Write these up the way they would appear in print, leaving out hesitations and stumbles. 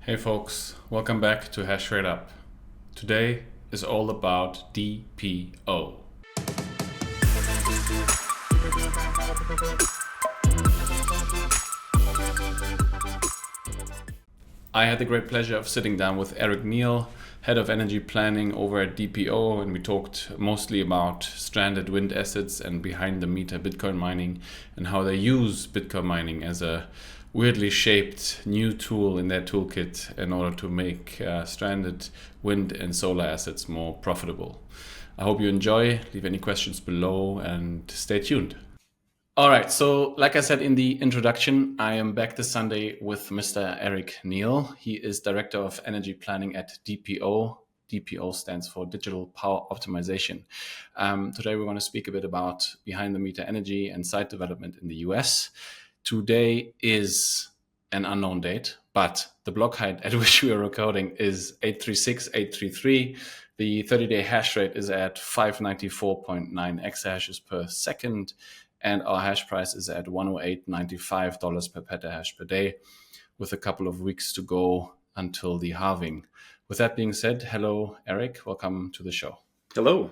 Hey folks, welcome back to Hash Rate Up. Today is all about DPO. I had the great pleasure of sitting down with Neal, head of energy planning over at DPO, and we talked mostly about stranded wind assets and behind the meter Bitcoin mining and how they use Bitcoin mining as a weirdly shaped new tool in their toolkit in order to make stranded wind and solar assets more profitable. I hope you enjoy. Leave any questions below and stay tuned. All right, so like I said in the introduction, I am back this Sunday with Mr. Neal. He is Director of Energy Planning at DPO. DPO stands for Digital Power Optimization. Today we're going to speak a bit about behind the meter energy and site development in the US. Today is an unknown date, but the block height at which we are recording is 836.833. The 30-day hash rate is at 594.9 exahashes per second. And our hash price is at $108.95 per petahash per day, with a couple of weeks to go until the halving. With that being said, hello, Eric. Welcome to the show. Hello.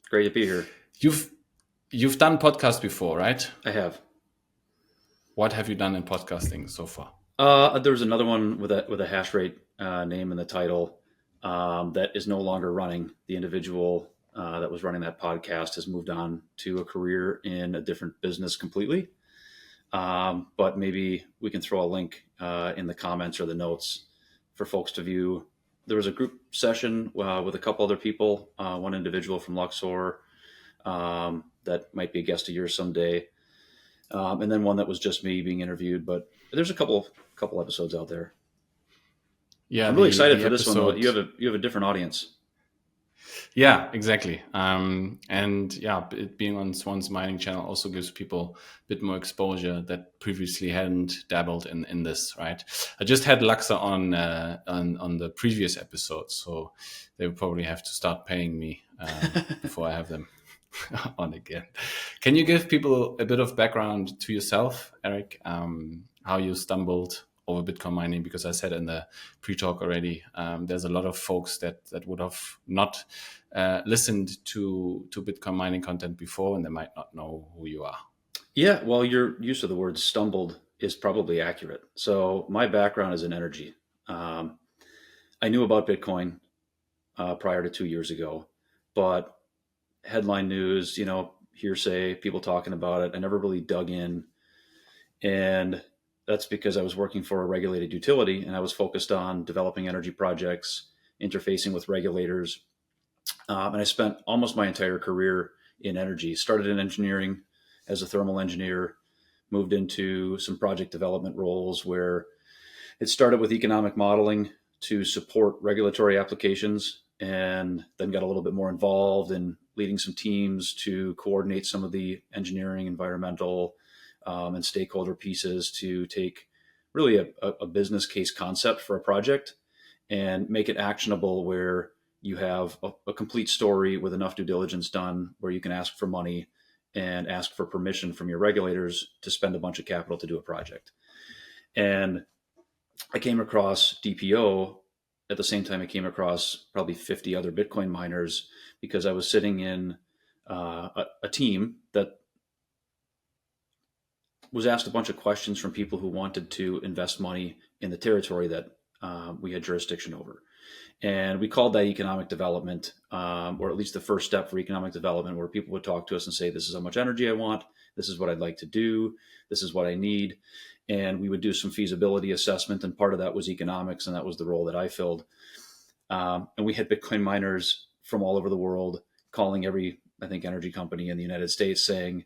Great to be here. You've done podcasts before, right? I have. What have you done in podcasting so far? There was another one with a hash rate name in the title that is no longer running. The individual that was running that podcast has moved on to a career in a different business completely. But maybe we can throw a link in the comments or the notes for folks to view. There was a group session with a couple other people, one individual from Luxor that might be a guest of yours someday, and then one that was just me being interviewed. But there's a couple episodes out there. Yeah, I'm really excited for this one, though. You have a different audience. Yeah, exactly. It being on Swan's mining channel also gives people a bit more exposure that previously hadn't dabbled in this, right? I just had Luxor on the previous episode, so they will probably have to start paying me before I have them on again. Can you give people a bit of background to yourself, Eric? How you stumbled over Bitcoin mining? Because I said in the pre-talk already, there's a lot of folks that would have not listened to Bitcoin mining content before, and they might not know who you are. Yeah, well, your use of the word stumbled is probably accurate. So my background is in energy. I knew about Bitcoin prior to 2 years ago, but headline news, hearsay, people talking about it, I never really dug in. And that's because I was working for a regulated utility and I was focused on developing energy projects, interfacing with regulators. And I spent almost my entire career in energy. Started in engineering as a thermal engineer, moved into some project development roles where it started with economic modeling to support regulatory applications, and then got a little bit more involved in leading some teams to coordinate some of the engineering, environmental, and stakeholder pieces to take really a business case concept for a project and make it actionable, where you have a complete story with enough due diligence done where you can ask for money and ask for permission from your regulators to spend a bunch of capital to do a project. And I came across DPO at the same time I came across probably 50 other Bitcoin miners, because I was sitting in a team that was asked a bunch of questions from people who wanted to invest money in the territory that we had jurisdiction over. And we called that economic development, or at least the first step for economic development, where people would talk to us and say, this is how much energy I want. This is what I'd like to do. This is what I need. And we would do some feasibility assessment. And part of that was economics. And that was the role that I filled. And we had Bitcoin miners from all over the world calling every, I think, energy company in the United States saying,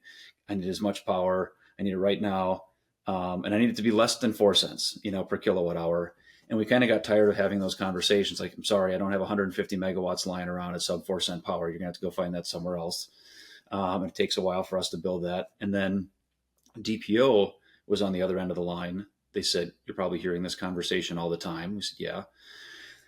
I need as much power. I need it right now. And I need it to be less than 4 cents, per kilowatt hour. And we kind of got tired of having those conversations. Like, I'm sorry, I don't have 150 megawatts lying around at sub 4 cent power. You're gonna have to go find that somewhere else. It takes a while for us to build that. And then DPO was on the other end of the line. They said, you're probably hearing this conversation all the time. We said, yeah.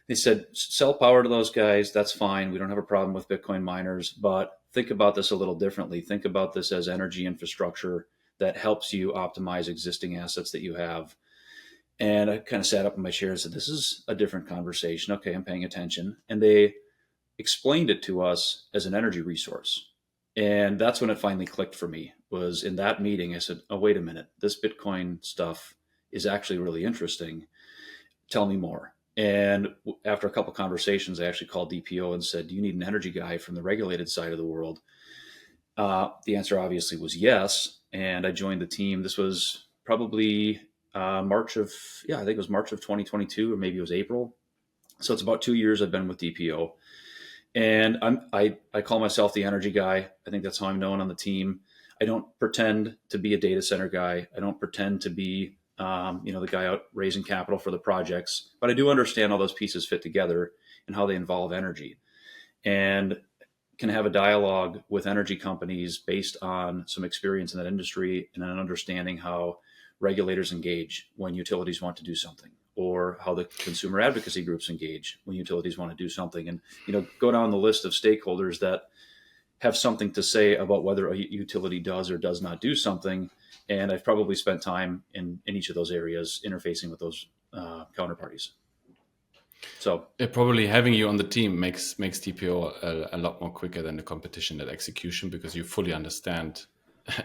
They said, sell power to those guys. That's fine. We don't have a problem with Bitcoin miners, but think about this a little differently. Think about this as energy infrastructure that helps you optimize existing assets that you have. And I kind of sat up in my chair and said, this is a different conversation. Okay, I'm paying attention. And they explained it to us as an energy resource. And that's when it finally clicked for me, was in that meeting. I said, oh, wait a minute, this Bitcoin stuff is actually really interesting. Tell me more. And after a couple conversations, I actually called DPO and said, do you need an energy guy from the regulated side of the world? The answer obviously was yes. And I joined the team. This was probably March of, I think it was March of 2022, or maybe it was April. So it's about 2 years I've been with DPO. And I call myself the energy guy. I think that's how I'm known on the team. I don't pretend to be a data center guy. I don't pretend to be, the guy out raising capital for the projects. But I do understand how those pieces fit together and how they involve energy, and can have a dialogue with energy companies based on some experience in that industry and an understanding how regulators engage when utilities want to do something, or how the consumer advocacy groups engage when utilities want to do something. And, go down the list of stakeholders that have something to say about whether a utility does or does not do something. And I've probably spent time in each of those areas interfacing with those counterparties. So probably having you on the team makes TPO a lot more quicker than the competition at execution, because you fully understand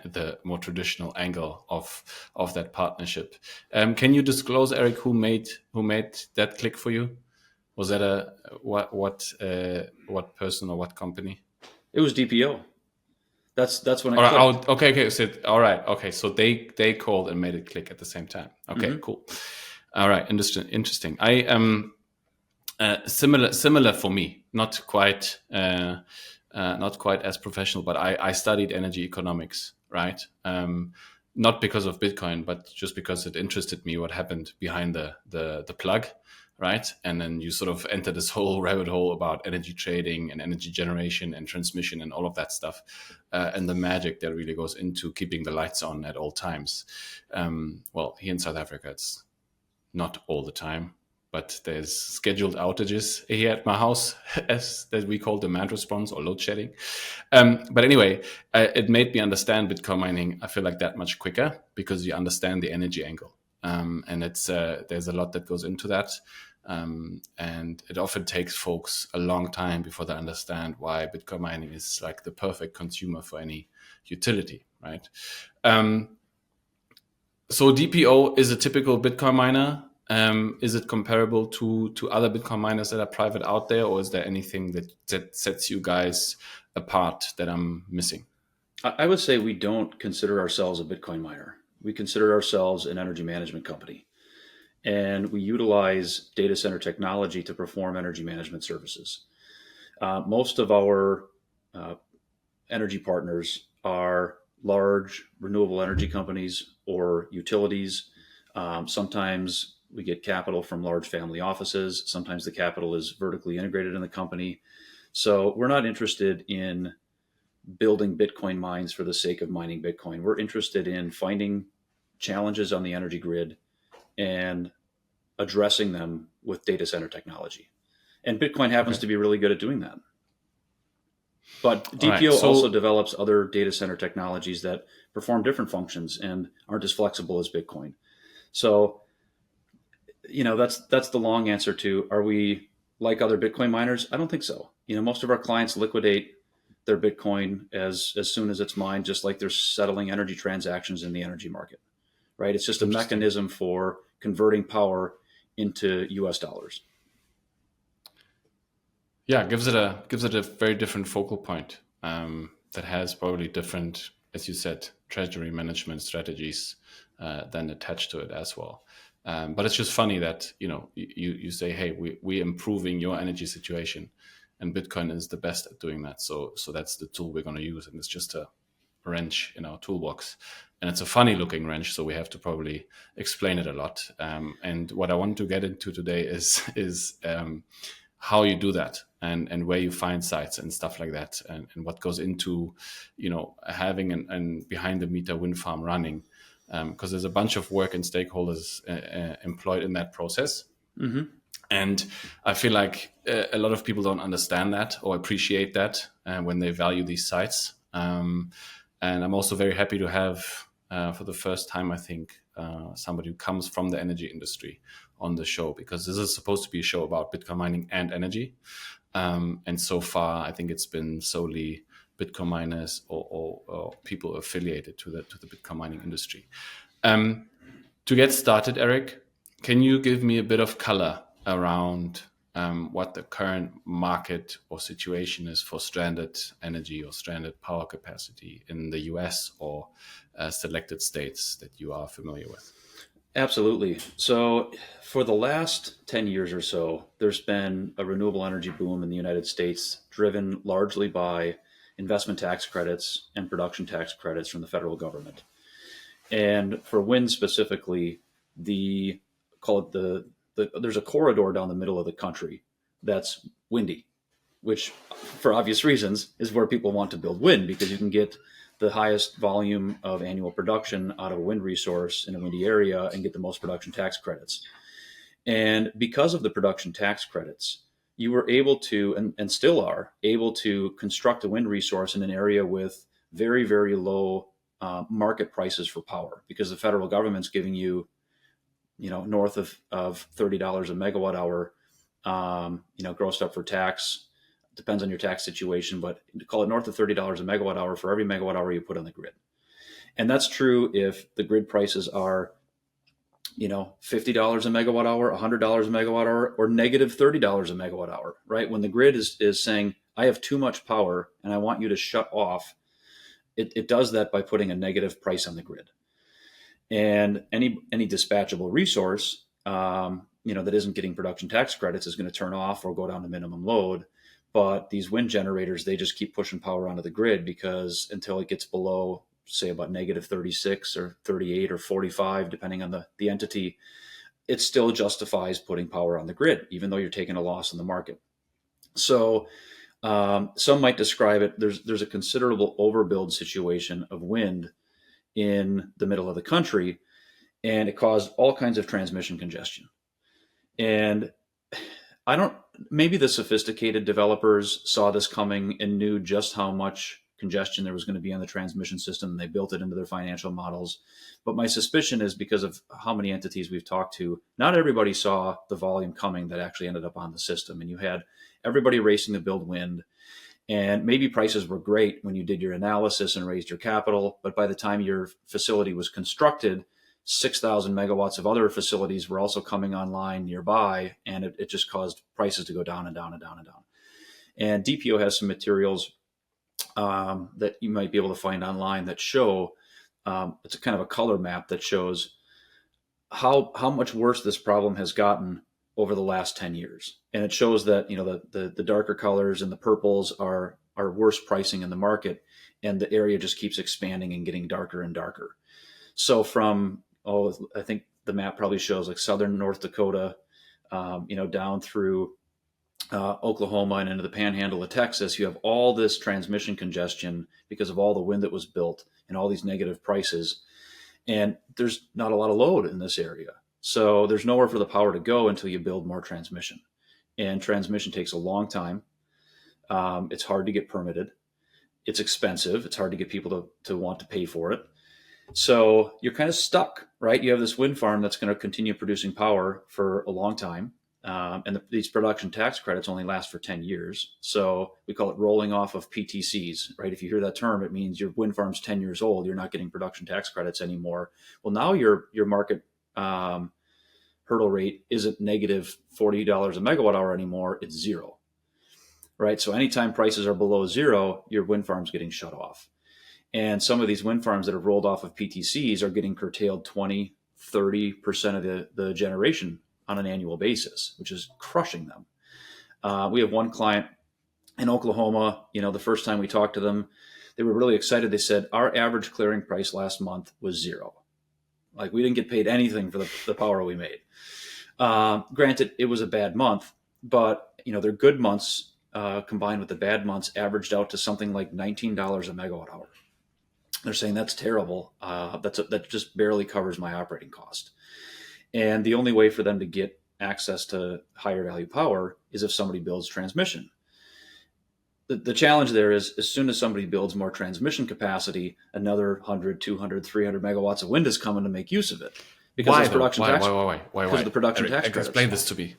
the more traditional angle of that partnership. Can you disclose, Eric, who made that click for you? Was that what person or what company? It was DPO. That's when it clicked. Okay. So all right. Okay. So they called and made it click at the same time. Okay. Cool. All right. Interesting. I similar for me. Not quite as professional, but I studied energy economics, right? Not because of Bitcoin, but just because it interested me what happened behind the plug, right? And then you sort of enter this whole rabbit hole about energy trading and energy generation and transmission and all of that stuff, and the magic that really goes into keeping the lights on at all times. Well, here in South Africa, it's not all the time, but there's scheduled outages here at my house, as that we call demand response or load shedding. But anyway, it made me understand Bitcoin mining, I feel like, that much quicker, because you understand the energy angle. And it's there's a lot that goes into that. And it often takes folks a long time before they understand why Bitcoin mining is like the perfect consumer for any utility, right? So DPO is a typical Bitcoin miner. Is it comparable to other Bitcoin miners that are private out there, or is there anything that sets you guys apart that I'm missing? I would say we don't consider ourselves a Bitcoin miner. We consider ourselves an energy management company, and we utilize data center technology to perform energy management services. Most of our energy partners are large renewable energy companies or utilities. Sometimes we get capital from large family offices. Sometimes the capital is vertically integrated in the company. So we're not interested in building Bitcoin mines for the sake of mining Bitcoin. We're interested in finding challenges on the energy grid and addressing them with data center technology. And Bitcoin happens to be really good at doing that. But DPO also develops other data center technologies that perform different functions and aren't as flexible as Bitcoin. So, that's the long answer to, are we like other Bitcoin miners? I don't think so. Most of our clients liquidate their Bitcoin as soon as it's mined, just like they're settling energy transactions in the energy market, right? It's just a mechanism for converting power into US dollars. Yeah, gives it a very different focal point that has probably different, as you said, treasury management strategies then attached to it as well. But it's just funny that you say, hey, we're improving your energy situation, and Bitcoin is the best at doing that. So that's the tool we're going to use, and it's just a wrench in our toolbox. And it's a funny looking wrench, so we have to probably explain it a lot. And what I want to get into today is how you do that, and where you find sites and stuff like that, and what goes into having an behind the meter wind farm running, because there's a bunch of work and stakeholders employed in that process. Mm-hmm. And I feel like a lot of people don't understand that or appreciate that when they value these sites. And I'm also very happy to have, for the first time, I think, somebody who comes from the energy industry on the show, because this is supposed to be a show about Bitcoin mining and energy. And so far, I think it's been solely Bitcoin miners or people affiliated to the Bitcoin mining industry. To get started, Eric, can you give me a bit of color around what the current market or situation is for stranded energy or stranded power capacity in the US or selected states that you are familiar with? Absolutely. So, for the last 10 years or so, there's been a renewable energy boom in the United States, driven largely by investment tax credits and production tax credits from the federal government. And for wind specifically, there's a corridor down the middle of the country that's windy, which, for obvious reasons, is where people want to build wind, because you can get the highest volume of annual production out of a wind resource in a windy area and get the most production tax credits. And because of the production tax credits, you were able to, and still are able to, construct a wind resource in an area with very, very low market prices for power, because the federal government's giving you, north of $30 a megawatt hour, grossed up for tax. Depends on your tax situation, but call it north of $30 a megawatt hour for every megawatt hour you put on the grid. And that's true if the grid prices are, $50 a megawatt hour, $100 a megawatt hour, or negative $30 a megawatt hour, right? When the grid is saying, I have too much power and I want you to shut off, it does that by putting a negative price on the grid. And any dispatchable resource, that isn't getting production tax credits is going to turn off or go down to minimum load. But these wind generators, they just keep pushing power onto the grid, because until it gets below, say, about negative 36 or 38 or 45, depending on the entity, it still justifies putting power on the grid, even though you're taking a loss in the market. So some might describe it, there's a considerable overbuild situation of wind in the middle of the country, and it caused all kinds of transmission congestion. And maybe the sophisticated developers saw this coming and knew just how much congestion there was going to be on the transmission system, and they built it into their financial models. But my suspicion is, because of how many entities we've talked to, not everybody saw the volume coming that actually ended up on the system. And you had everybody racing to build wind, and maybe prices were great when you did your analysis and raised your capital, but by the time your facility was constructed, 6,000 megawatts of other facilities were also coming online nearby, and it just caused prices to go down and down and down and down. And DPO has some materials that you might be able to find online that show, it's a kind of a color map that shows how much worse this problem has gotten over the last 10 years. And it shows that, the darker colors and the purples are worse pricing in the market, and the area just keeps expanding and getting darker and darker. So from, I think the map probably shows like southern North Dakota, down through Oklahoma and into the panhandle of Texas, you have all this transmission congestion because of all the wind that was built and all these negative prices. And there's not a lot of load in this area. So there's nowhere for the power to go until you build more transmission. And transmission takes a long time. It's hard to get permitted. It's expensive. It's hard to get people to want to pay for it. So you're kind of stuck, right? You have this wind farm that's going to continue producing power for a long time. And these production tax credits only last for 10 years. So we call it rolling off of PTCs, right? If you hear that term, it means your wind farm's 10 years old. You're not getting production tax credits anymore. Well, now your market hurdle rate isn't negative $40 a megawatt hour anymore. It's zero, right? So anytime prices are below zero, your wind farm's getting shut off. And some of these wind farms that have rolled off of PTCs are getting curtailed 20, 30% of the generation on an annual basis, which is crushing them. We have one client in Oklahoma, the first time we talked to them, they were really excited. They said, our average clearing price last month was zero. Like, we didn't get paid anything for the power we made. Granted, it was a bad month, but their good months combined with the bad months averaged out to something like $19 a megawatt hour. They're saying that's terrible. That just barely covers my operating cost. And the only way for them to get access to higher value power is if somebody builds transmission. the challenge there is as soon as somebody builds more transmission capacity, another 100, 200, 300 megawatts of wind is coming to make use of it because Why of though? production tax, because of Why? the production Eric, tax credits. explain this to me.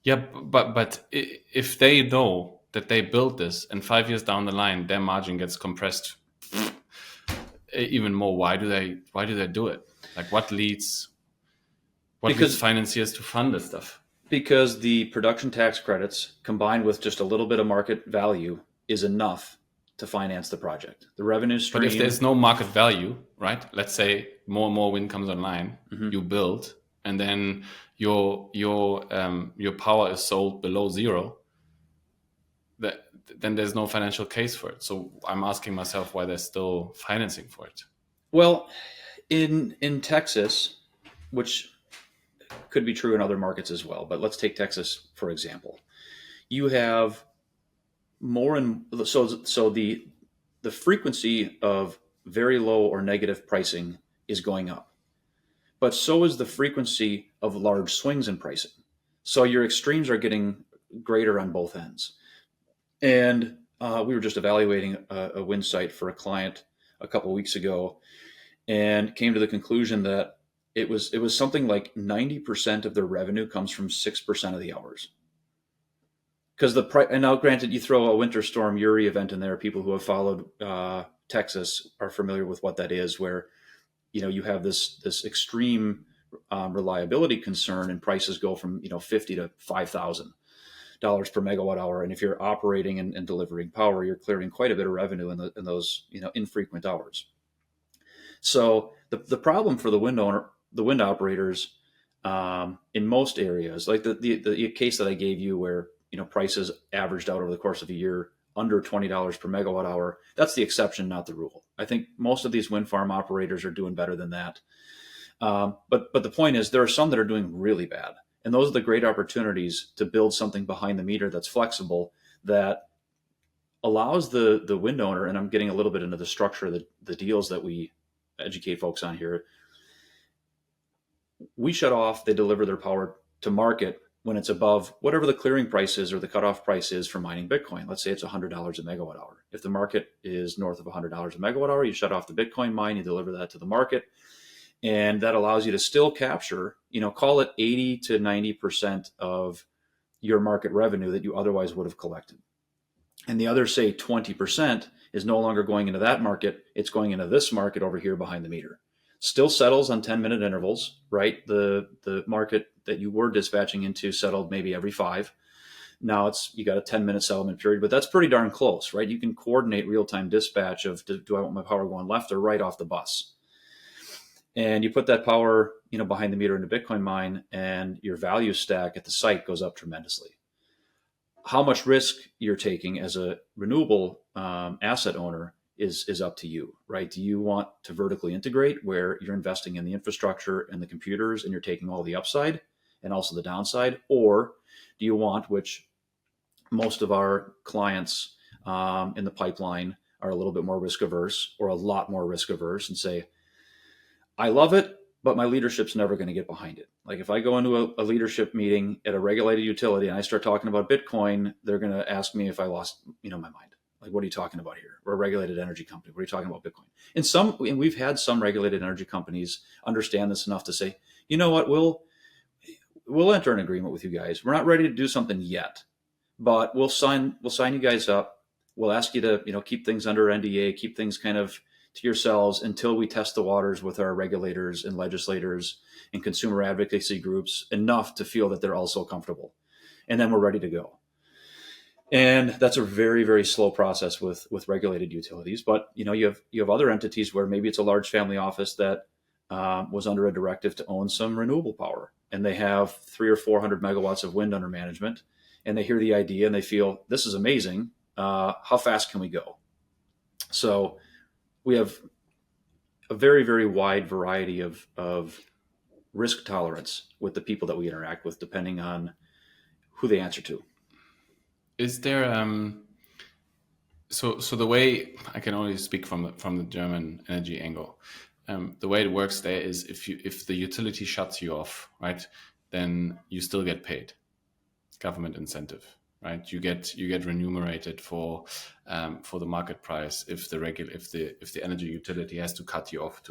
Yeah, but if they know that they built this and 5 years down the line their margin gets compressed even more, why do they do it? Like what leads financiers to fund this stuff? Because the production tax credits combined with just a little bit of market value is enough to finance the project. The revenue stream. But if there's no market value, right? Let's say more and more wind comes online, you build, and then your power is sold below zero. Then there's no financial case for it. So I'm asking myself why there's still financing for it. Well, in Texas, which could be true in other markets as well, but let's take Texas for example. You have more and so the frequency of very low or negative pricing is going up, but so is the frequency of large swings in pricing. So your extremes are getting greater on both ends. And we were just evaluating a wind site for a client a couple of weeks ago, and came to the conclusion that it was something like 90% of their revenue comes from 6% of the hours. Because and now granted, you throw a winter storm Uri event in there, people who have followed Texas are familiar with what that is, where you have this extreme reliability concern, and prices go from $50 to $5,000 per megawatt hour. And if you're operating and delivering power, you're clearing quite a bit of revenue in those infrequent hours. So the problem for the wind operators in most areas, like the case that I gave you, where prices averaged out over the course of a year under $20 per megawatt hour, that's the exception, not the rule. I think most of these wind farm operators are doing better than that. But the point is, there are some that are doing really bad. And those are the great opportunities to build something behind the meter that's flexible, that allows the wind owner, and I'm getting a little bit into the structure of the deals that we educate folks on here. We shut off, they deliver their power to market when it's above whatever the clearing price is or the cutoff price is for mining Bitcoin. Let's say it's $100 a megawatt hour. If the market is north of $100 a megawatt hour, you shut off the Bitcoin mine, you deliver that to the market. And that allows you to still capture, call it 80 to 90% of your market revenue that you otherwise would have collected. And the other, say, 20% is no longer going into that market. It's going into this market over here behind the meter. Still settles on 10-minute intervals, right? The market that you were dispatching into settled maybe every 5. Now you got a 10-minute settlement period, but that's pretty darn close, right? You can coordinate real-time dispatch of, do I want my power going left or right off the bus? And you put that power, behind the meter into Bitcoin mine, and your value stack at the site goes up tremendously. How much risk you're taking as a renewable asset owner is up to you, right? Do you want to vertically integrate, where you're investing in the infrastructure and the computers and you're taking all the upside and also the downside? Or do you want, which most of our clients in the pipeline are a little bit more risk averse, or a lot more risk averse, and say, I love it, but my leadership's never going to get behind it. Like if I go into a leadership meeting at a regulated utility and I start talking about Bitcoin, they're going to ask me if I lost, my mind. Like, what are you talking about here? We're a regulated energy company. What are you talking about Bitcoin? And we've had some regulated energy companies understand this enough to say, you know what, we'll enter an agreement with you guys. We're not ready to do something yet, but we'll sign you guys up. We'll ask you to, keep things under NDA, keep things kind of to yourselves until we test the waters with our regulators and legislators and consumer advocacy groups enough to feel that they're also comfortable. And then we're ready to go. And that's a very, very slow process with regulated utilities. But, you have other entities where maybe it's a large family office that was under a directive to own some renewable power, and they have 300 or 400 megawatts of wind under management, and they hear the idea and they feel, this is amazing. How fast can we go? So we have a very, very wide variety of risk tolerance with the people that we interact with, depending on who they answer to. Is there so the way, I can only speak from the German energy angle. The way it works there is if the utility shuts you off, right, then you still get paid, government incentive, right? You get remunerated for the market price if the energy utility has to cut you off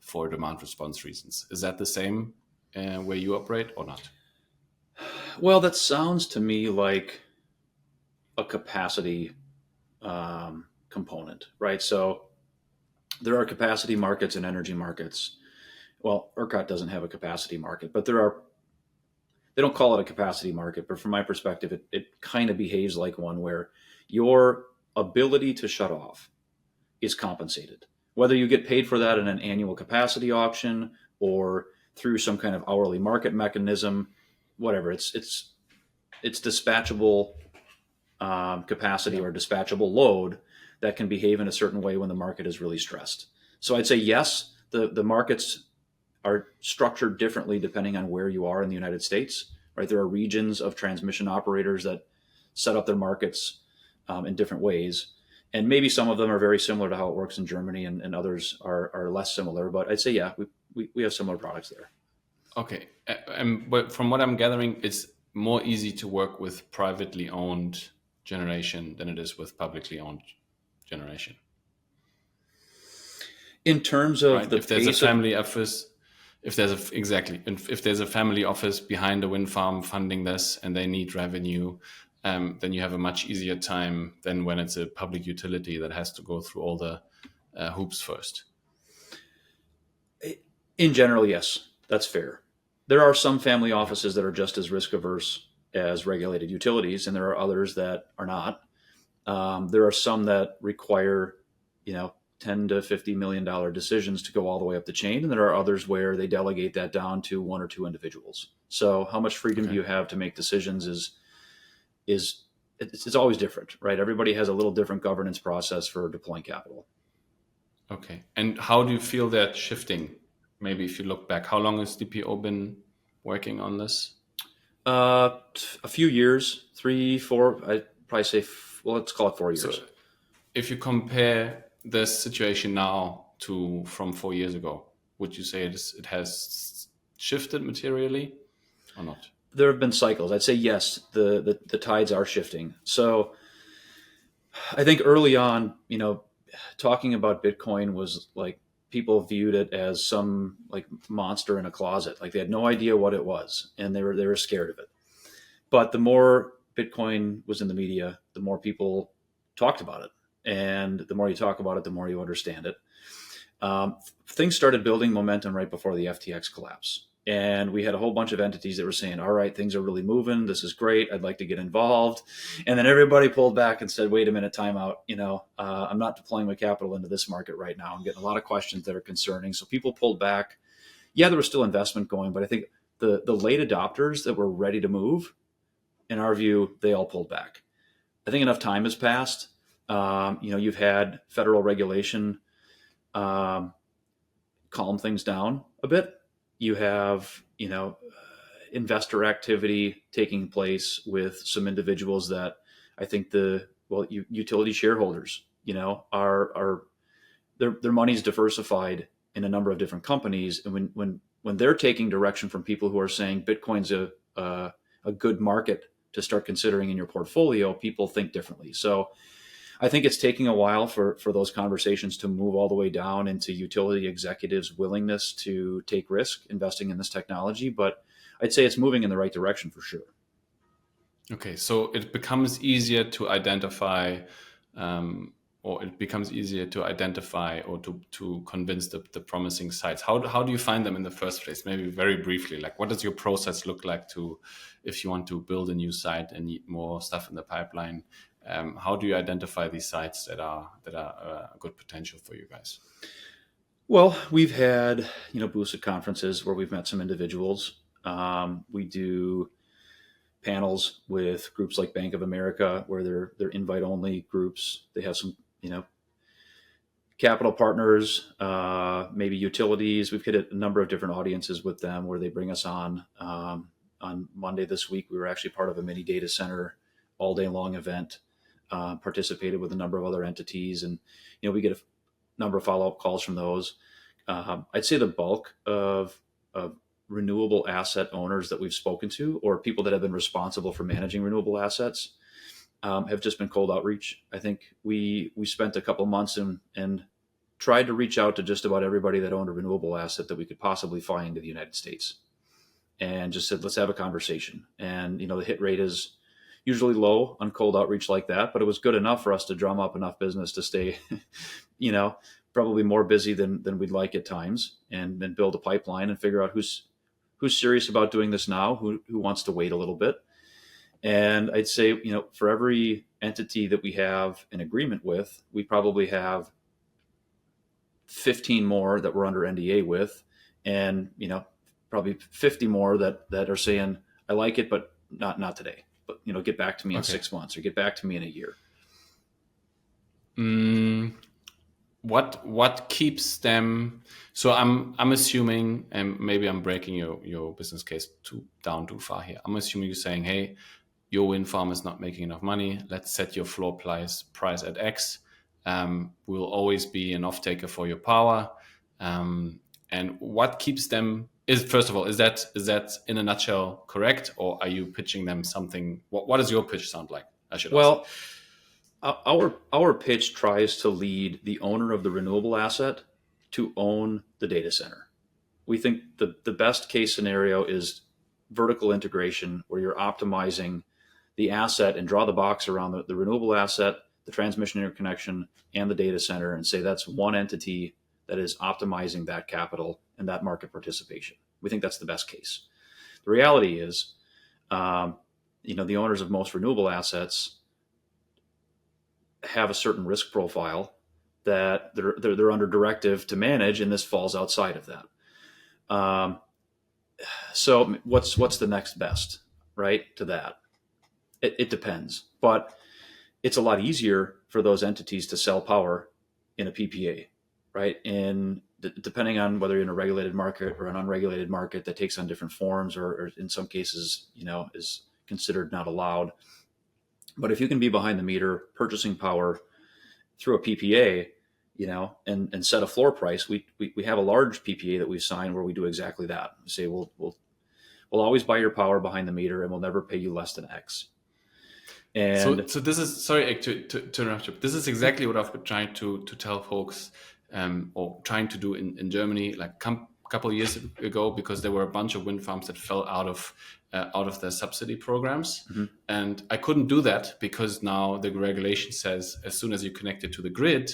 for demand response reasons. Is that the same where you operate or not? Well, that sounds to me like a capacity component, right? So there are capacity markets and energy markets. Well, ERCOT doesn't have a capacity market, but they don't call it a capacity market, but from my perspective, it kind of behaves like one where your ability to shut off is compensated. Whether you get paid for that in an annual capacity auction or through some kind of hourly market mechanism, whatever, it's dispatchable capacity or dispatchable load that can behave in a certain way when the market is really stressed. So I'd say yes, the markets are structured differently depending on where you are in the United States, right? There are regions of transmission operators that set up their markets in different ways. And maybe some of them are very similar to how it works in Germany, and others are less similar. But I'd say, yeah, we have similar products there. Okay. But from what I'm gathering, it's more easy to work with privately owned generation than it is with publicly owned generation. In terms of right? the If there's a pace of family office, if there's a family office behind a wind farm funding this and they need revenue, then you have a much easier time than when it's a public utility that has to go through all the hoops first. in general, yes, that's fair. There are some family offices that are just as risk averse as regulated utilities, and there are others that are not. There are some that require, $10 to $50 million decisions to go all the way up the chain, and there are others where they delegate that down to one or two individuals. So, how much freedom do you have to make decisions it's always different, right? Everybody has a little different governance process for deploying capital. Okay, and how do you feel that shifting? Maybe if you look back, how long has DPO been working on this? A few years, 3, 4. I'd probably say, let's call it 4 years. So if you compare this situation now from 4 years ago, would you say it has shifted materially or not? There have been cycles. I'd say yes, the tides are shifting. So I think early on, talking about Bitcoin was like people viewed it as some like monster in a closet. Like they had no idea what it was, and they were scared of it. But the more Bitcoin was in the media, the more people talked about it. And the more you talk about it, the more you understand it. Things started building momentum right before the FTX collapse. And we had a whole bunch of entities that were saying, all right, things are really moving. This is great. I'd like to get involved. And then everybody pulled back and said, wait a minute, time out. I'm not deploying my capital into this market right now. I'm getting a lot of questions that are concerning. So people pulled back. Yeah, there was still investment going, but I think the late adopters that were ready to move, in our view, they all pulled back. I think enough time has passed. You've had federal regulation calm things down a bit. You have, investor activity taking place with some individuals that I think utility shareholders, are their money's diversified in a number of different companies. And when they're taking direction from people who are saying Bitcoin's a good market to start considering in your portfolio, people think differently. So I think it's taking a while for those conversations to move all the way down into utility executives' willingness to take risk investing in this technology. But I'd say it's moving in the right direction for sure. Okay, so it becomes easier to identify, or to convince the promising sites. How do you find them in the first place? Maybe very briefly, like what does your process look like if you want to build a new site and need more stuff in the pipeline? How do you identify these sites that are a good potential for you guys? Well, we've had booths at conferences where we've met some individuals. We do panels with groups like Bank of America where they're invite only groups. They have some capital partners, maybe utilities. We've hit a number of different audiences with them where they bring us on. On Monday this week, we were actually part of a mini data center all day long event. Participated with a number of other entities, and we get a number of follow-up calls from those. I'd say the bulk of renewable asset owners that we've spoken to, or people that have been responsible for managing renewable assets, have just been cold outreach. I think we spent a couple months and tried to reach out to just about everybody that owned a renewable asset that we could possibly find in the United States, and just said, let's have a conversation. And the hit rate is usually low on cold outreach like that, but it was good enough for us to drum up enough business to stay, probably more busy than we'd like at times, and then build a pipeline and figure out who's serious about doing this now, who wants to wait a little bit. And I'd say, for every entity that we have an agreement with, we probably have 15 more that we're under NDA with, and probably 50 more that are saying, I like it, but not today. But get back to me in 6 months, or get back to me in a year. What keeps them? So I'm assuming, and maybe I'm breaking your business case down too far here. I'm assuming you're saying, hey, your wind farm is not making enough money. Let's set your floor price at X. We'll always be an off-taker for your power. And what keeps them is, first of all, is that in a nutshell correct, or are you pitching them something? What does your pitch sound like? I should ask. Our pitch tries to lead the owner of the renewable asset to own the data center. We think the best case scenario is vertical integration, where you're optimizing the asset and draw the box around the renewable asset, the transmission interconnection, and the data center, and say that's one entity that is optimizing that capital and that market participation. We think that's the best case. The reality is, the owners of most renewable assets have a certain risk profile that they're under directive to manage, and this falls outside of that. So what's the next best, right, to that? It depends, but it's a lot easier for those entities to sell power in a PPA, right? And depending on whether you're in a regulated market or an unregulated market, that takes on different forms, or in some cases, is considered not allowed. But if you can be behind the meter purchasing power through a PPA, and set a floor price, we have a large PPA that we've signed where we do exactly that. We say we'll always buy your power behind the meter, and we'll never pay you less than X. And so this is, sorry to interrupt you. This is exactly what I've been trying to tell folks, or trying to do in Germany, like a couple of years ago, because there were a bunch of wind farms that fell out of their subsidy programs. Mm-hmm. And I couldn't do that because now the regulation says as soon as you connect it to the grid,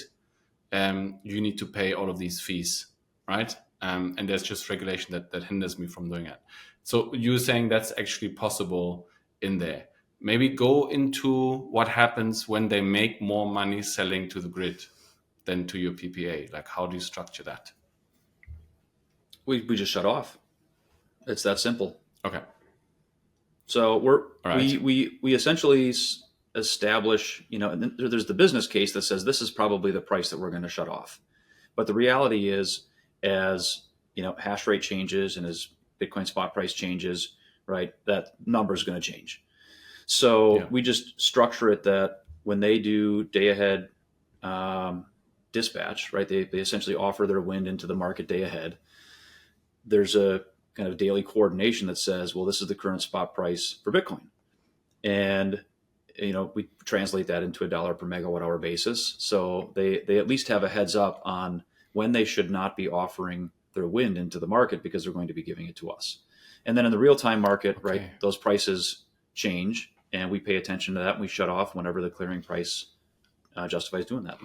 you need to pay all of these fees, right? And there's just regulation that hinders me from doing it. So you're saying that's actually possible in there. Maybe go into what happens when they make more money selling to the grid than to your PPA. Like, how do you structure that? We just shut off. It's that simple. Okay. So we essentially establish, and there's the business case that says this is probably the price that we're going to shut off. But the reality is, as hash rate changes and as Bitcoin spot price changes, right, that number is going to change. So we just structure it that when they do day ahead dispatch, right, they essentially offer their wind into the market day ahead. There's a kind of daily coordination that says, well, this is the current spot price for Bitcoin. And, we translate that into $1 per megawatt hour basis. So they at least have a heads up on when they should not be offering their wind into the market, because they're going to be giving it to us. And then in the real time market, right, those prices change, and we pay attention to that, and we shut off whenever the clearing price justifies doing that.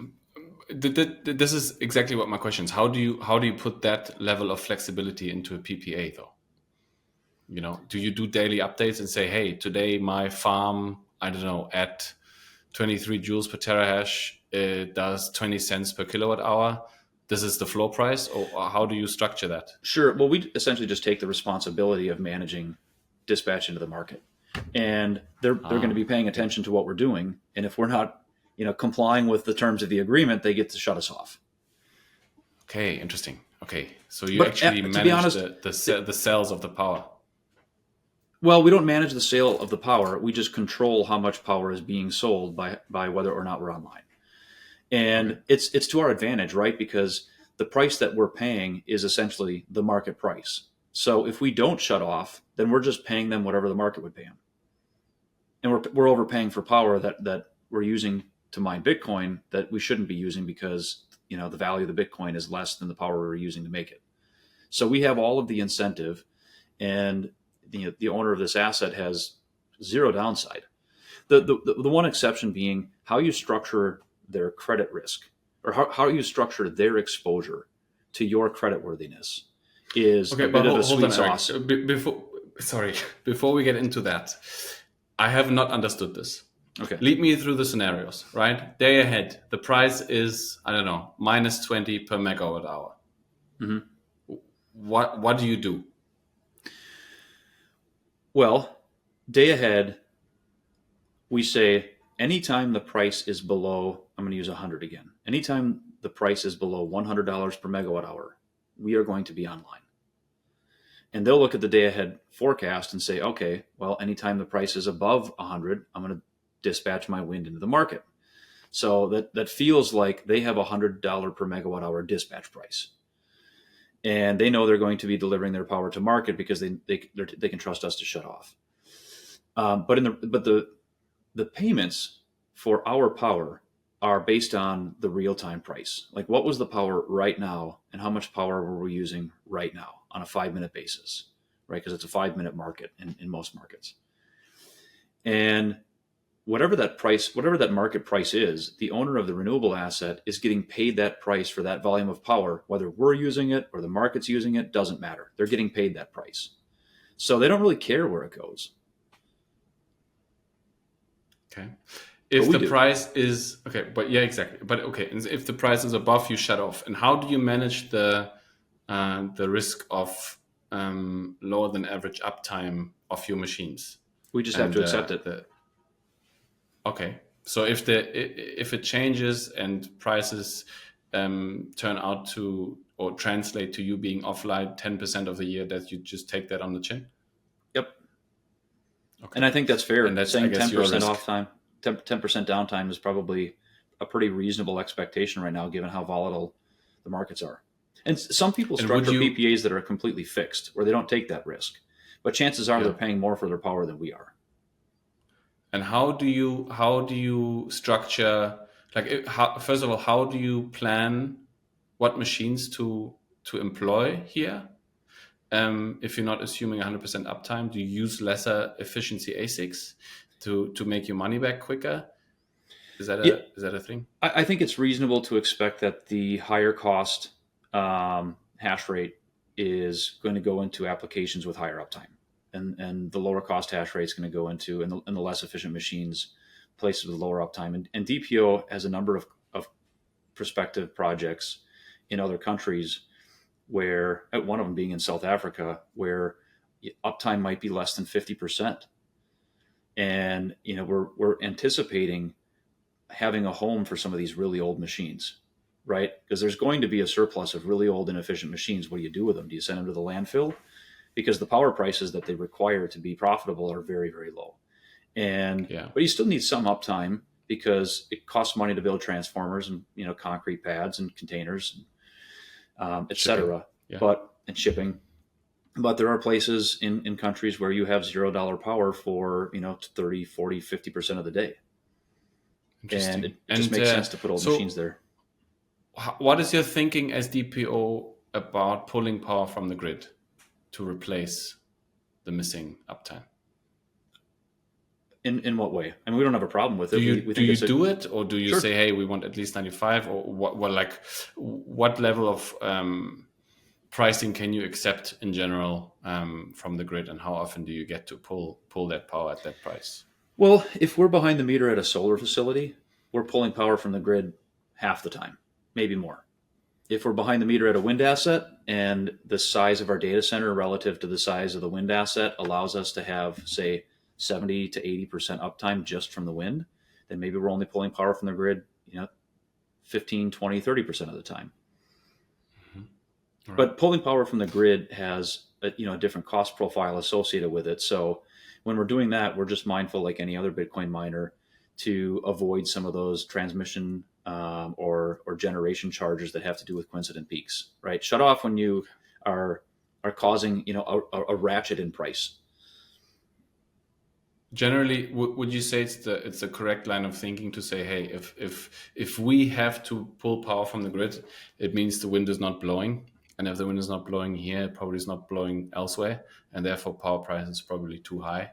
This is exactly what my question is. How do you put that level of flexibility into a PPA though? Do you do daily updates and say, hey, today my farm, I don't know, at 23 joules per terahash does 20 cents per kilowatt hour? This is the floor price, or how do you structure that? Sure. Well, we essentially just take the responsibility of managing dispatch into the market, and they're going to be paying attention to what we're doing. And if we're not, complying with the terms of the agreement, they get to shut us off. Okay, interesting. Okay, so you actually manage the sales of the power. Well, we don't manage the sale of the power. We just control how much power is being sold by whether or not we're online. And it's to our advantage, right? Because the price that we're paying is essentially the market price. So if we don't shut off, then we're just paying them whatever the market would pay them. and we're overpaying for power that we're using to mine Bitcoin that we shouldn't be using because the value of the Bitcoin is less than the power we're using to make it. So we have all of the incentive, and the owner of this asset has zero downside. The one exception being how you structure their credit risk, or how you structure their exposure to your creditworthiness is Okay, a but bit of a hold sweet on, Eric. sauce. Before we get into that, I have not understood this. Okay. Lead me through the scenarios, right? Day ahead, the price is, I don't know, minus 20 per megawatt hour. hmm What do you do? Well, day ahead, we say anytime the price is below, I'm going to use 100 again. Anytime the price is below $100 per megawatt hour, we are going to be online. And they'll look at the day ahead forecast and say, okay, well, anytime the price is above 100, I'm going to dispatch my wind into the market. So that feels like they have a $100 per megawatt hour dispatch price. And they know they're going to be delivering their power to market because they can trust us to shut off. But the payments for our power are based on the real time price. Like, what was the power right now, and how much power were we using right now on a 5-minute basis, right? Because it's a 5-minute market in most markets. And whatever that market price is, the owner of the renewable asset is getting paid that price for that volume of power, whether we're using it or the market's using it, doesn't matter. They're getting paid that price. So they don't really care where it goes. Okay. If the price is okay, but yeah, exactly. But okay, if the price is above, you shut off. And how do you manage the risk of lower than average uptime of your machines? We just have to accept it. Okay, so if it changes and prices turn out to or translate to you being offline 10% of the year, that you just take that on the chin? Yep. Okay. And I think that's fair. And that's, saying I guess, 10% off time, 10% downtime is probably a pretty reasonable expectation right now, given how volatile the markets are. And some people structure PPAs that are completely fixed, where they don't take that risk. But chances are they're paying more for their power than we are. And how do you structure, like, first of all, how do you plan what machines to employ here? If you're not assuming 100% uptime, do you use lesser efficiency ASICs to make your money back quicker? Is that a thing? I think it's reasonable to expect that the higher cost hash rate is going to go into applications with higher uptime, and the lower cost hash rate is going to go into and the less efficient machines, places with lower uptime. And DPO has a number of prospective projects in other countries, where one of them being in South Africa, where uptime might be less than 50%. And we're anticipating having a home for some of these really old machines, right? Because there's going to be a surplus of really old, inefficient machines. What do you do with them? Do you send them to the landfill? Because the power prices that they require to be profitable are very, very low. But you still need some uptime, because it costs money to build transformers and concrete pads and containers, et cetera. And shipping. But there are places in countries where you have $0 power for 30, 40, 50% of the day. And it just makes sense to put old machines there. What is your thinking as DPO about pulling power from the grid to replace the missing uptime? In what way? I mean, we don't have a problem with it. Do you do it, or do you say, hey, we want at least 95, or what level of pricing can you accept in general from the grid, and how often do you get to pull that power at that price? Well, if we're behind the meter at a solar facility, we're pulling power from the grid half the time, maybe more. If we're behind the meter at a wind asset, and the size of our data center relative to the size of the wind asset allows us to have, say, 70 to 80% uptime just from the wind, then maybe we're only pulling power from the grid 15, 20, 30% of the time. Right. But pulling power from the grid has a different cost profile associated with it. So when we're doing that, we're just mindful, like any other Bitcoin miner, to avoid some of those transmission or generation charges that have to do with coincident peaks. Right? Shut off when you are causing a ratchet in price. generally, would you say it's the correct line of thinking to say, hey, if we have to pull power from the grid, it means the wind is not blowing, and if the wind is not blowing here, it probably is not blowing elsewhere, and therefore power price is probably too high.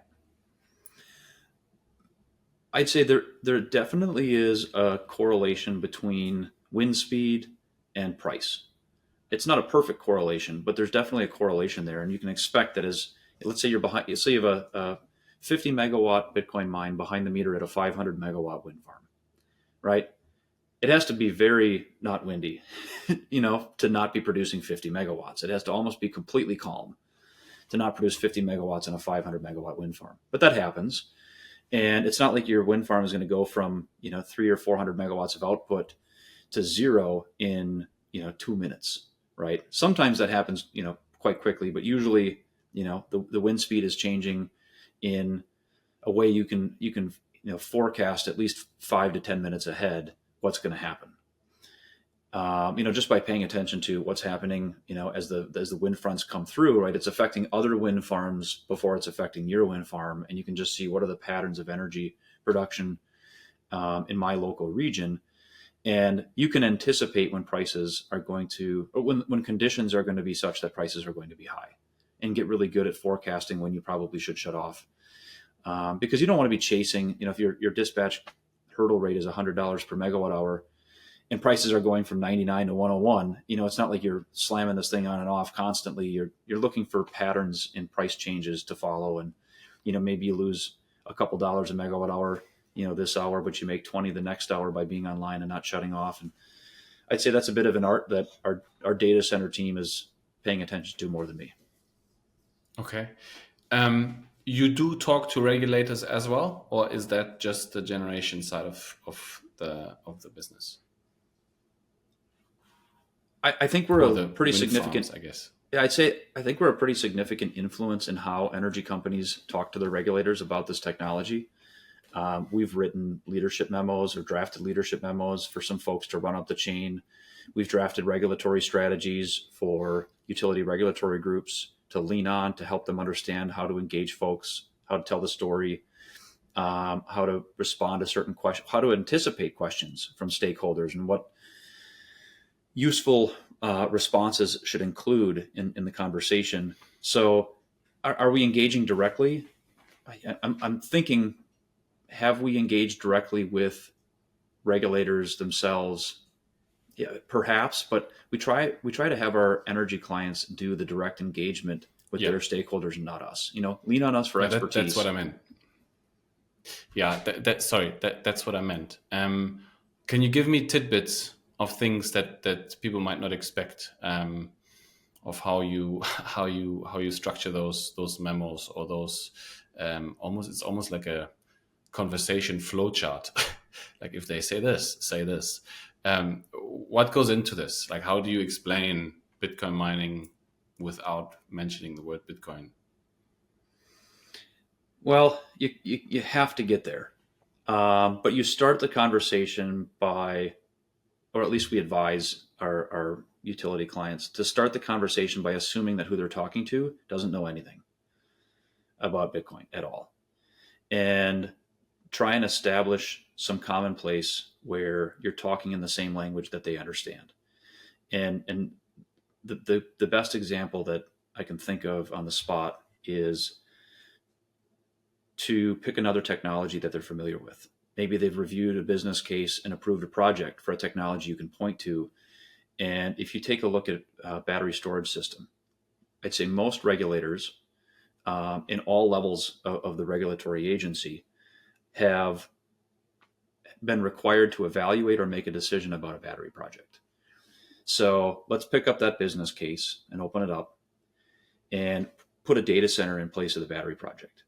I'd say there definitely is a correlation between wind speed and price. It's not a perfect correlation, but there's definitely a correlation there, and you can expect that as let's say you're behind, let's say you have a 50 megawatt Bitcoin mine behind the meter at a 500 megawatt wind farm, right? It has to be very not windy, to not be producing 50 megawatts. It has to almost be completely calm to not produce 50 megawatts on a 500 megawatt wind farm. But that happens. And it's not like your wind farm is going to go from, 300 or 400 megawatts of output to zero in, 2 minutes, right? Sometimes that happens, quite quickly, but usually, the wind speed is changing in a way you can, forecast at least 5 to 10 minutes ahead what's going to happen. Just by paying attention to what's happening, as the wind fronts come through, right? It's affecting other wind farms before it's affecting your wind farm, and you can just see what are the patterns of energy production in my local region, and you can anticipate when prices are going to, or when conditions are going to be such that prices are going to be high, and get really good at forecasting when you probably should shut off, because you don't want to be chasing. If your dispatch hurdle rate is $100 per megawatt hour, and prices are going from 99 to 101, it's not like you're slamming this thing on and off constantly. You're looking for patterns in price changes to follow. And, maybe you lose a couple dollars a megawatt hour, this hour, but you make 20 the next hour by being online and not shutting off. And I'd say that's a bit of an art that our data center team is paying attention to more than me. Okay. You do talk to regulators as well, or is that just the generation side of the business? I think we're a pretty significant, farms, I guess. Yeah, I think we're a pretty significant influence in how energy companies talk to their regulators about this technology. We've written leadership memos or drafted leadership memos for some folks to run up the chain. We've drafted regulatory strategies for utility regulatory groups to lean on to help them understand how to engage folks, how to tell the story, how to respond to certain questions, how to anticipate questions from stakeholders, and what useful responses should include in the conversation. So are we engaging directly? I'm thinking, have we engaged directly with regulators themselves? Yeah, perhaps, but we try to have our energy clients do the direct engagement with their stakeholders and not us. Lean on us for expertise. That's what I meant. Yeah, that's what I meant. Can you give me tidbits of things that people might not expect, of how you structure those memos, or those it's almost like a conversation flowchart. Like, if they say this, say this. What goes into this? Like, how do you explain Bitcoin mining without mentioning the word Bitcoin? Well, you have to get there, but you start the conversation by, or at least we advise our utility clients to start the conversation by assuming that who they're talking to doesn't know anything about Bitcoin at all, and try and establish some commonplace where you're talking in the same language that they understand. And the best example that I can think of on the spot is to pick another technology that they're familiar with. Maybe they've reviewed a business case and approved a project for a technology you can point to. And if you take a look at a battery storage system, I'd say most regulators in all levels of the regulatory agency have been required to evaluate or make a decision about a battery project. So let's pick up that business case and open it up and put a data center in place of the battery project.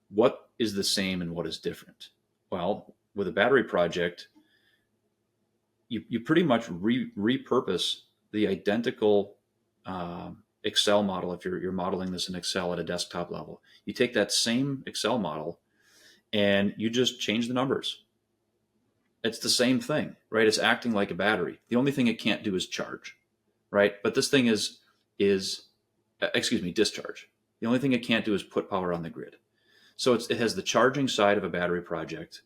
What is the same and what is different? Well, with a battery project, you pretty much repurpose the identical Excel model. If you're modeling this in Excel at a desktop level, you take that same Excel model and you just change the numbers. It's the same thing, right? It's acting like a battery. The only thing it can't do is charge, right? But this thing is discharge. The only thing it can't do is put power on the grid. So it has the charging side of a battery project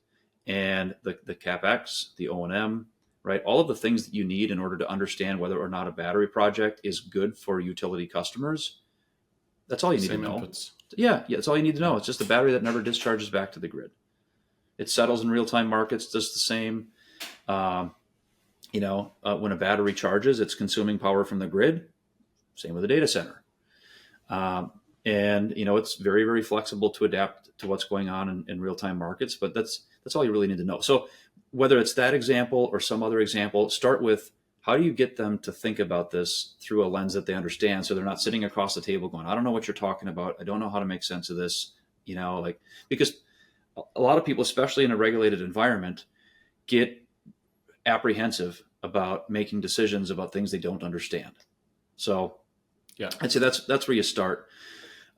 and the CapEx, the O&M, right? All of the things that you need in order to understand whether or not a battery project is good for utility customers. That's all you need to Same know. inputs. Yeah, that's all you need to know. It's just a battery that never discharges back to the grid. It settles in real-time markets, does the same. Um, when a battery charges, it's consuming power from the grid. Same with a data center. And it's very, very flexible to adapt to what's going on in real-time markets. But that's all you really need to know. So whether it's that example or some other example, start with how do you get them to think about this through a lens that they understand, so they're not sitting across the table going, I don't know what you're talking about. I don't know how to make sense of this. Because a lot of people, especially in a regulated environment, get apprehensive about making decisions about things they don't understand. So Yeah. I'd say that's where you start.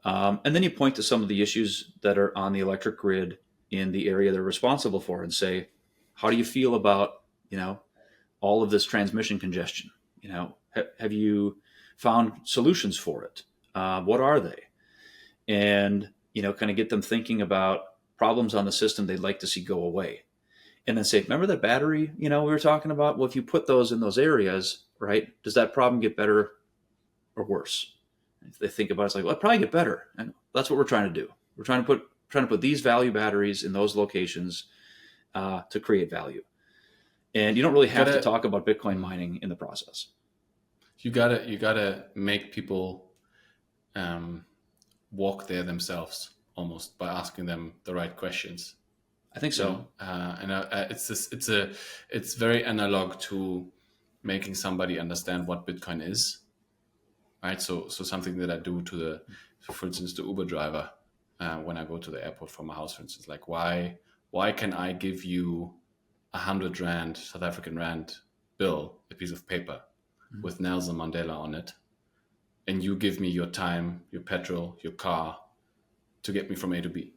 And then you point to some of the issues that are on the electric grid in the area they're responsible for and say, how do you feel about, all of this transmission congestion? Have you found solutions for it? What are they? And, kind of get them thinking about problems on the system they'd like to see go away. And then say, remember that battery, we were talking about? Well, if you put those in those areas, right, does that problem get better or worse? If they think about it, it's like, well, it'd probably get better. And that's what we're trying to do. We're trying to put these value batteries in those locations to create value. And you don't really have to talk about Bitcoin mining in the process. You gotta make people walk there themselves, almost, by asking them the right questions. I think so. It's very analog to making somebody understand what Bitcoin is, right? So something that I do for instance, the Uber driver when I go to the airport from my house, for instance, like why can I give you 100 Rand, South African Rand bill, a piece of paper with Nelson Mandela on it, and you give me your time, your petrol, your car to get me from A to B,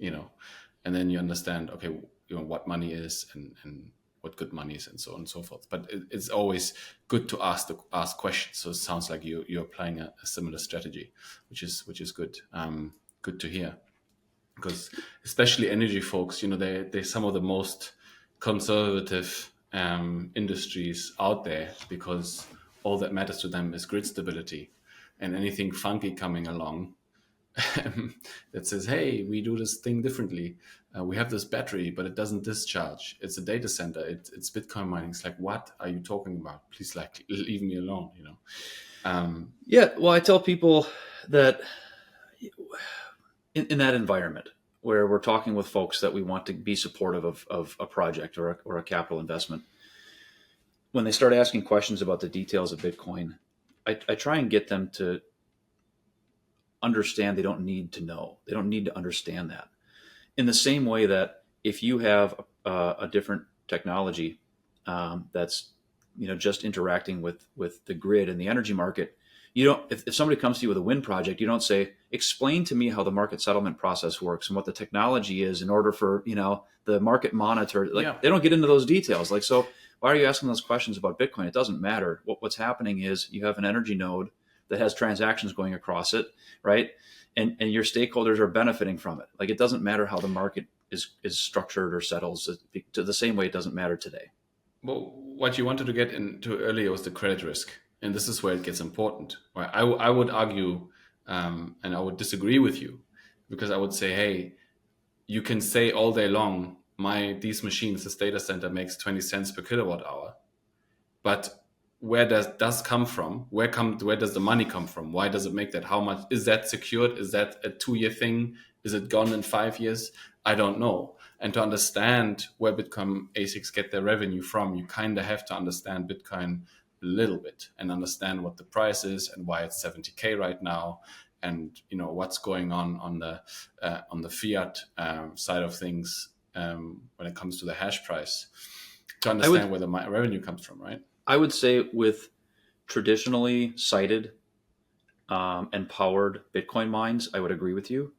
and then you understand, okay, what money is and what good money is and so on and so forth. But it's always good to ask questions. So it sounds like you're applying a similar strategy, which is good. Good to hear, because especially energy folks, they're some of the most conservative industries out there, because all that matters to them is grid stability, and anything funky coming along that says, hey, we do this thing differently. We have this battery, but it doesn't discharge. It's a data center. It's Bitcoin mining. It's like, what are you talking about? Please, leave me alone, Yeah, well, I tell people that in that environment where we're talking with folks that we want to be supportive of a project or a capital investment, when they start asking questions about the details of Bitcoin, I try and get them to understand they don't need to know. They don't need to understand that. In the same way that if you have a different technology that's just interacting with the grid and the energy market, you don't. If somebody comes to you with a wind project, you don't say, explain to me how the market settlement process works and what the technology is in order for the market monitor. They don't get into those details. So why are you asking those questions about Bitcoin? It doesn't matter. What's happening is you have an energy node that has transactions going across it, right? And your stakeholders are benefiting from it. It doesn't matter how the market is structured or settles. To the same way it doesn't matter today. Well, what you wanted to get into earlier was the credit risk. And this is where it gets important. Right? I would argue, and I would disagree with you, because I would say, hey, you can say all day long, these machines, this data center makes 20 cents per kilowatt hour. But where does that come from? Where does the money come from? Why does it make that? How much is that secured? Is that a 2-year thing? Is it gone in 5 years? I don't know. And to understand where Bitcoin ASICs get their revenue from, you kind of have to understand Bitcoin a little bit and understand what the price is and why it's 70K right now, and what's going on the fiat side of things when it comes to the hash price, to understand where the revenue comes from, right? I would say with traditionally sited and powered Bitcoin mines, I would agree with you.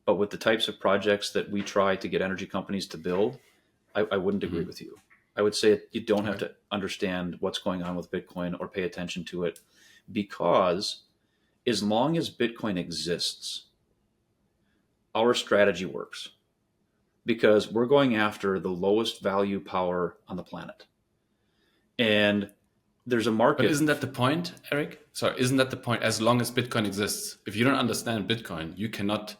But with the types of projects that we try to get energy companies to build, I wouldn't agree with you. I would say you don't have to understand what's going on with Bitcoin or pay attention to it, because as long as Bitcoin exists, our strategy works because we're going after the lowest value power on the planet. And there's a But market. isn't that the point, Eric? Sorry, isn't that the point? As long as Bitcoin exists, if you don't understand Bitcoin, you cannot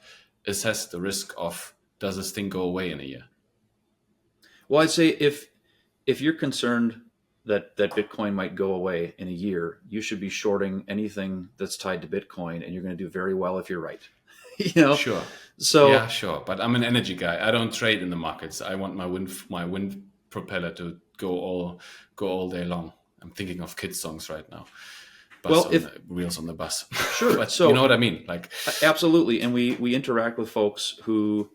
assess the risk of, does this thing go away in a year? Well, I'd say if you're concerned that Bitcoin might go away in a year, you should be shorting anything that's tied to Bitcoin, and you're going to do very well if you're right. Sure. So Yeah, sure. But I'm an energy guy. I don't trade in the markets. I want my wind propeller to go all day long. I'm thinking of kids' songs right now. Wheels on the bus. Sure. But So you know what I mean? Like, absolutely, and we interact with folks who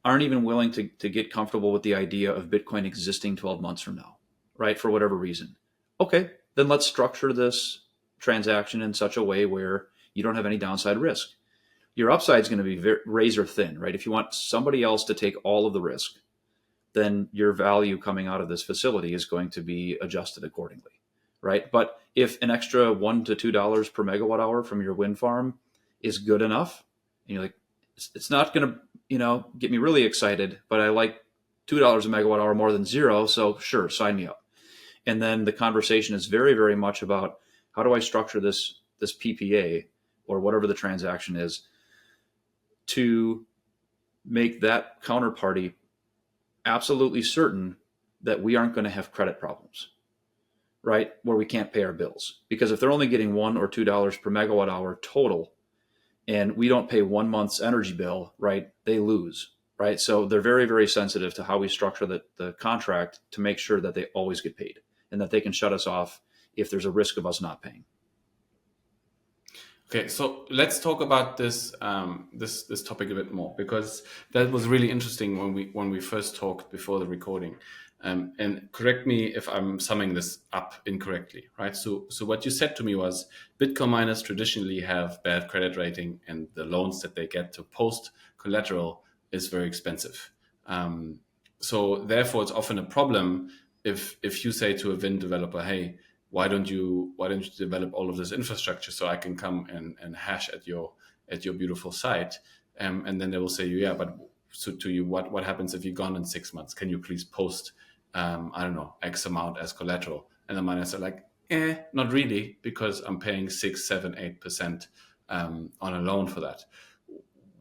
aren't even willing to get comfortable with the idea of Bitcoin existing 12 months from now, right? For whatever reason. Okay, then let's structure this transaction in such a way where you don't have any downside risk. Your upside is going to be razor thin, right? If you want somebody else to take all of the risk, then your value coming out of this facility is going to be adjusted accordingly, right? But if an extra $1 to $2 per megawatt hour from your wind farm is good enough, and you're like, it's not going to, get me really excited, but I like $2 a megawatt hour more than zero, so sure, sign me up. And then the conversation is very, very much about how do I structure this PPA or whatever the transaction is to make that counterparty absolutely certain that we aren't going to have credit problems, right? Where we can't pay our bills. Because if they're only getting $1 or $2 per megawatt hour total, and we don't pay 1 month's energy bill, right, they lose, right? So they're very, very sensitive to how we structure the contract to make sure that they always get paid and that they can shut us off if there's a risk of us not paying. okay, so let's talk about this this topic a bit more, because that was really interesting when we first talked before the recording. And correct me if I'm summing this up incorrectly, right? So what you said to me was Bitcoin miners traditionally have bad credit rating, and the loans that they get to post collateral is very expensive. So therefore, it's often a problem if you say to a wind developer, hey, why don't you develop all of this infrastructure so I can come and hash at your beautiful site? And then they will say, yeah, but so to you, what happens if you're gone in 6 months? Can you please post, I don't know, X amount as collateral? And the miners are like, not really, because I'm paying 6, 7, 8% on a loan for that.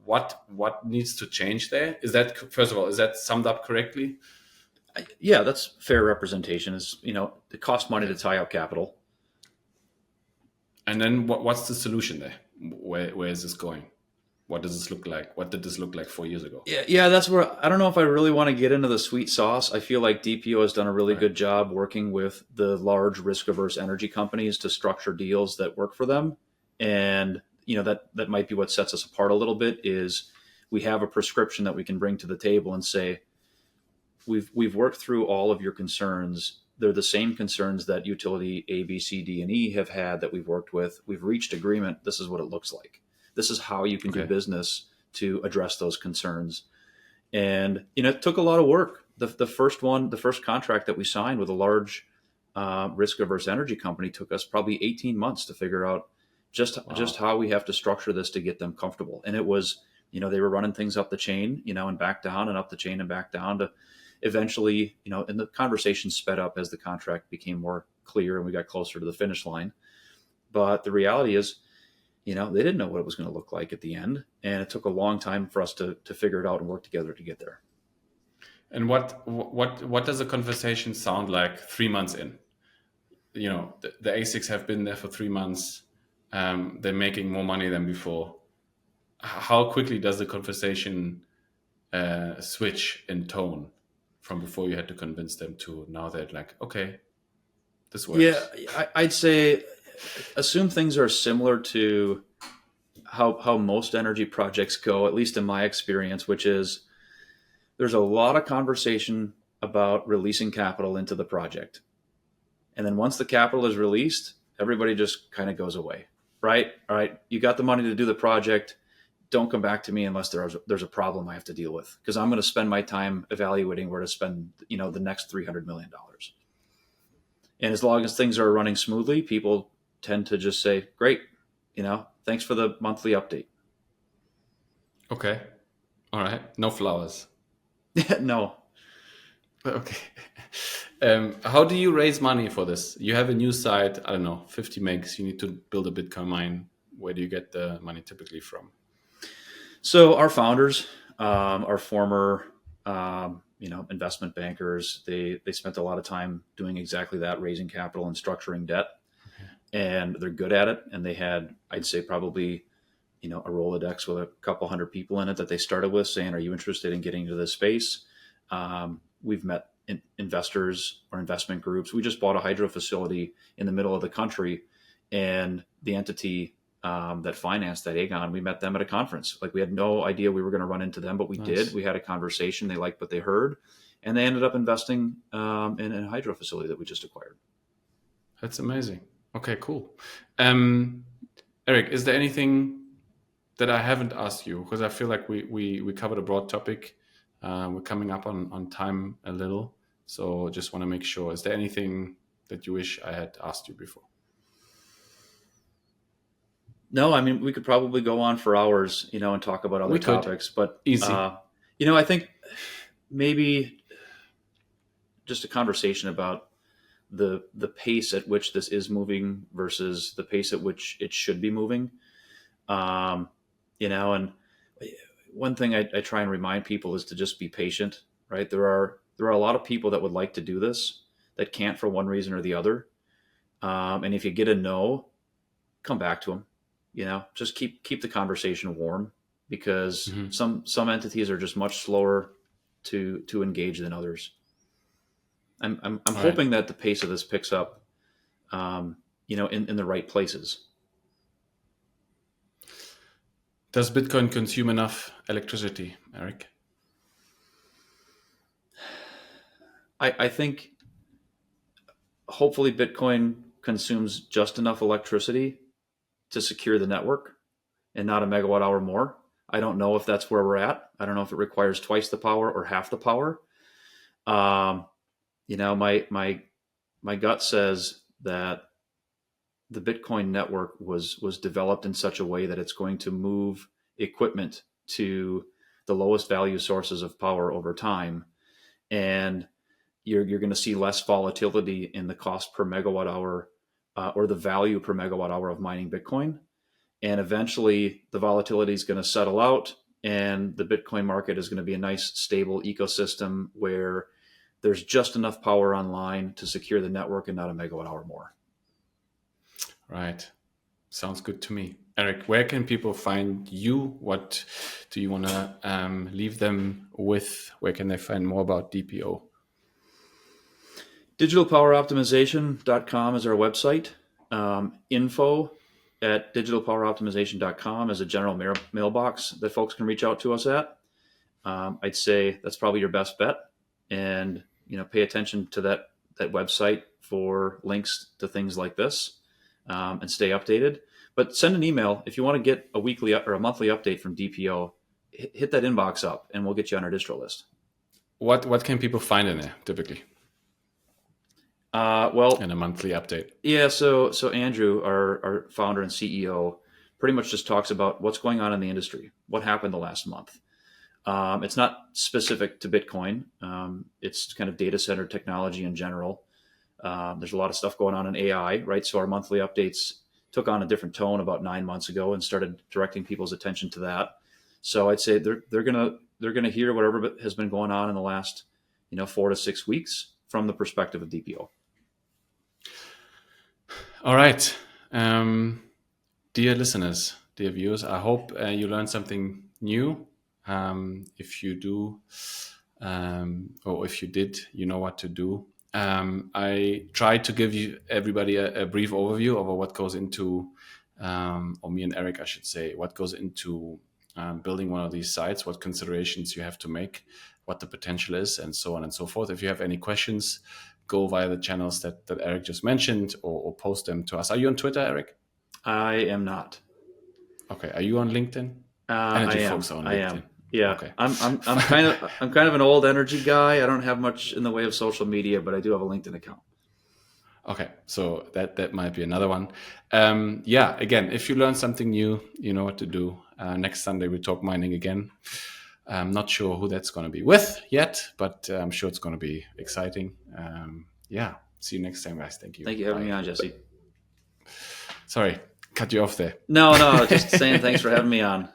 What needs to change there? Is that, first of all, is that summed up correctly? Yeah, that's fair representation. Is it costs money to tie up capital. And then what's the solution there? Where is this going? What does this look like? What did this look like 4 years ago? Yeah, that's where I don't know if I really want to get into the sweet sauce. I feel like DPO has done a really good job working with the large risk-averse energy companies to structure deals that work for them. And that might be what sets us apart a little bit is we have a prescription that we can bring to the table and say, we've worked through all of your concerns. They're the same concerns that utility A, B, C, D, and E have had that we've worked with. We've reached agreement. This is what it looks like. This is how you can do business to address those concerns. And, it took a lot of work. The first contract that we signed with a large risk-averse energy company took us probably 18 months to figure out just how we have to structure this to get them comfortable. And it was, they were running things up the chain, and back down and up the chain and back down to eventually, and the conversation sped up as the contract became more clear and we got closer to the finish line. But the reality is, they didn't know what it was going to look like at the end. And it took a long time for us to figure it out and work together to get there. And what does a conversation sound like 3 months in? The ASICs have been there for 3 months. They're making more money than before. How quickly does the conversation switch in tone from before you had to convince them to now they're like, okay, this works? Yeah, I'd say assume things are similar to how most energy projects go, at least in my experience, which is there's a lot of conversation about releasing capital into the project. And then once the capital is released, everybody just kind of goes away, right? All right, you got the money to do the project. Don't come back to me unless there's a problem I have to deal with, because I'm going to spend my time evaluating where to spend, the next $300 million. And as long as things are running smoothly, people tend to just say, great, thanks for the monthly update. Okay. All right. No flowers. No. Okay. How do you raise money for this? You have a new site, I don't know, 50 megs. You need to build a Bitcoin mine. Where do you get the money typically from? So our founders, our former, investment bankers, they spent a lot of time doing exactly that, raising capital and structuring debt, and they're good at it. And they had, I'd say, probably, a Rolodex with a couple hundred people in it that they started with, saying, "Are you interested in getting into this space?" We've met investors or investment groups. We just bought a hydro facility in the middle of the country, and the entity that financed that, Aegon, we met them at a conference. Like, we had no idea we were going to run into them, but we did. We had a conversation. They liked what they heard, and they ended up investing in a hydro facility that we just acquired. That's amazing. Okay, cool. Eric, is there anything that I haven't asked you? Because I feel like we covered a broad topic. We're coming up on time a little. So just want to make sure. Is there anything that you wish I had asked you before? No, I mean, we could probably go on for hours, and talk about other topics, but easy. I think maybe just a conversation about the pace at which this is moving versus the pace at which it should be moving. And one thing I try and remind people is to just be patient, right? There are a lot of people that would like to do this that can't for one reason or the other. And if you get a no, come back to them. Just keep the conversation warm, because some entities are just much slower to engage than others. I'm hoping that the pace of this picks up, in the right places. Does Bitcoin consume enough electricity, Eric? I think hopefully Bitcoin consumes just enough electricity to secure the network and not a megawatt hour more. I don't know if that's where we're at. I don't know if it requires twice the power or half the power. My gut says that the Bitcoin network was developed in such a way that it's going to move equipment to the lowest value sources of power over time, and you're going to see less volatility in the cost per megawatt hour, or the value per megawatt hour of mining Bitcoin. And eventually the volatility is going to settle out, and the Bitcoin market is going to be a nice, stable ecosystem where there's just enough power online to secure the network and not a megawatt hour more. Right. Sounds good to me. Eric, where can people find you? What do you want to leave them with? Where can they find more about DPO? Digitalpoweroptimization.com is our website. Info at digitalpoweroptimization.com is a general mailbox that folks can reach out to us at. I'd say that's probably your best bet. And, pay attention to that website for links to things like this, and stay updated. But send an email if you want to get a weekly or a monthly update from DPO. Hit that inbox up, and we'll get you on our distro list. What can people find in there typically? In a monthly update. Yeah. So Andrew, our founder and CEO, pretty much just talks about what's going on in the industry, what happened the last month. It's not specific to Bitcoin. It's kind of data center technology in general. There's a lot of stuff going on in AI, right? So our monthly updates took on a different tone about 9 months ago and started directing people's attention to that. So I'd say they're gonna hear whatever has been going on in the last 4 to 6 weeks from the perspective of DPO. All right, dear listeners, dear viewers, I hope you learned something new. If you do, or if you did, you know what to do. I tried to give everybody a brief overview of what goes into, or me and Eric, I should say, what goes into building one of these sites, what considerations you have to make, what the potential is, and so on and so forth. If you have any questions, go via the channels that Eric just mentioned, or post them to us. Are you on Twitter, Eric? I am not. Okay. Are you on LinkedIn? Energy folks are on LinkedIn. I am. Yeah. Okay. I'm kind of an old energy guy. I don't have much in the way of social media, but I do have a LinkedIn account. Okay, so that might be another one. Again, if you learn something new, you know what to do. Next Sunday we talk mining again. I'm not sure who that's going to be with yet, but I'm sure it's going to be exciting. Yeah. See you next time, guys. Thank you. Thank you for having me on, Jesse. Sorry, cut you off there. No, just saying thanks for having me on.